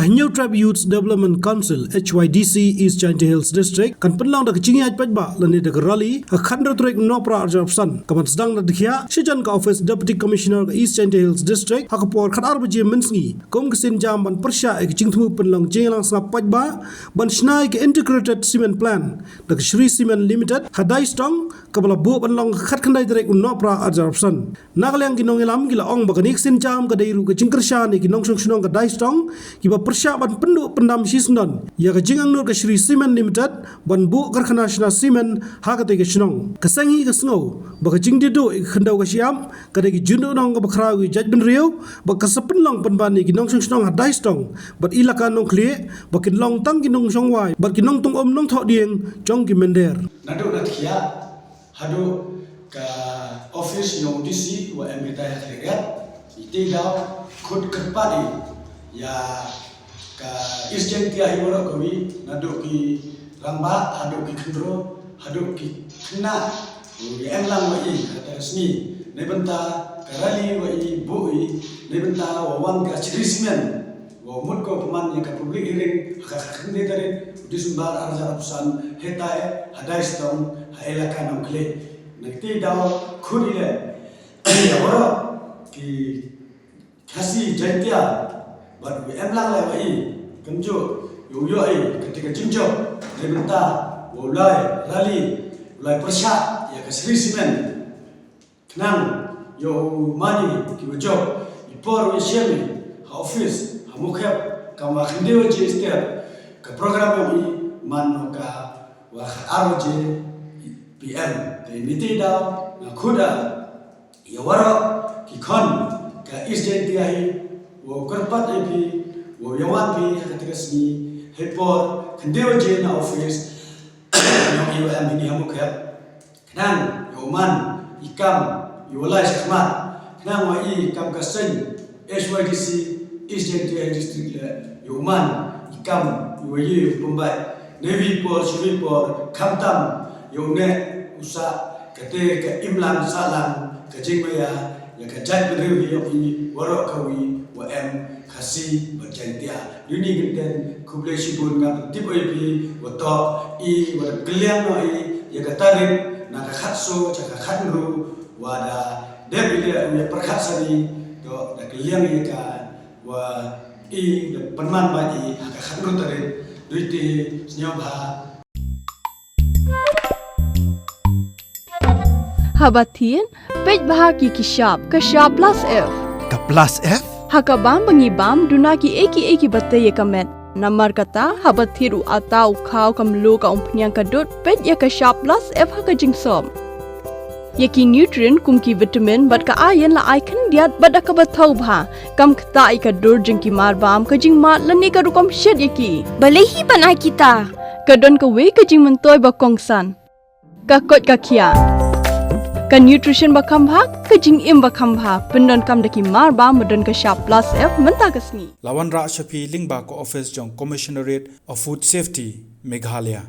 New Tribe Youth Development Council HYDC East Giant Hills District kan penlang da kichingi aj pajba lani da rally khandra trek nopra arjapsan kaman sedang da dikhia sijan ka office deputy commissioner East Giant Hills District hakapor khadar baje mensngi kom kesin jam ban persya ek jingthmu penlang jinglang sap pajba ban snai ke integrated cement plan da Shri Cement Limited hadai stong kabala bu penlang khat khandai trek nopra arjapsan naglang ginong elam gila ong baganik sin jam ka dairu ka jingkersha ni ginong song ka dai stong kiba persyaban penduk pendam sisnon ya ka jingang nur ka Shri Cement Limited ban bu karkhana shna cement ha ka te ka shnong kasangi ka sngo ba ka jing dido khandau ka siam ka de ki jundo nong ka bakhra wi jaj ben riu ba ka sapen long pan ban ni ki nong shnong ha dai stong bat ilaka nong khle ba kin long tang ki nong song wai ba ki nong tung om nong tho dieng jong ki mender nadu na khia hadu ka office yong DC wa emita ya khregat ite daw khud kepadi ya ka isjen tia hiboro kami nadu ki ramba hadu ki khendro hadu ki khna ya emlang wa i kata resmi ne benta karali wa i bui ne benta wa wan ka Shri Cement wa mut ko peman ya ka public hearing ka khende tare disumbar arja apsan hetae hadai stong ha elaka nam khle nakti daw khudile ya woro ki khasi jantia but we emlang lai wai kamjo yo yo ai ketika jingjo rebenta wolai rally ulai persya ya ka Shri Cement knang yo mani ki wojo ipor we shemi ha office ha mukhap ka ma khinde je step ka program ni man ka wa RJ PM te miti da na khuda ya waro ki khon ka isjen tiai wo korpat epi wo yawan pi ketika sini hepor kendeo je na office yang iwa amini hamukap kenang yoman ikam yolai khmat kenang wa i kam kasen HYDC East Giant District le yoman ikam yoyi pembai Navy Port Shri Port kamtam yone usa kate ka imlan salam ka jingmaya ya ka jaj bedrewi yo i waro kawi wa em khasi berjantia duni genten kuble shibun ngam tip ip wa to i wa kliang no i ya ka tarik na ka khatso cha ka khatru wa da debile ya perkhatsani to da kliang i ka wa i da panman ba i ka khatru tarik duiti senyobha Habatin pej bahagi kishap kashap plus F Ka plus F? hakabam bangibam dunaki eki batte ye kamet namar kata habathiru atau khau kamlu ka umpnyang kadut pej ya kashap plus F haka jingsom yaki nutrient kumki vitamin bat ka ayen la ai khan diat bada ka bathau bha kam khta i ka dur jingki marbam ka jingma lani ka rukom shed yaki balehi bana kita kadon ka we ka jingman toy ba kongsan ka kot ka khia ka nutrition ba khambha ka jing im ba khambha pendon kam daki mar ba modon ka sharp plus F menta kasni Lawan Ra Shafi Lingba ko office jong Commissionerate of Food Safety Meghalaya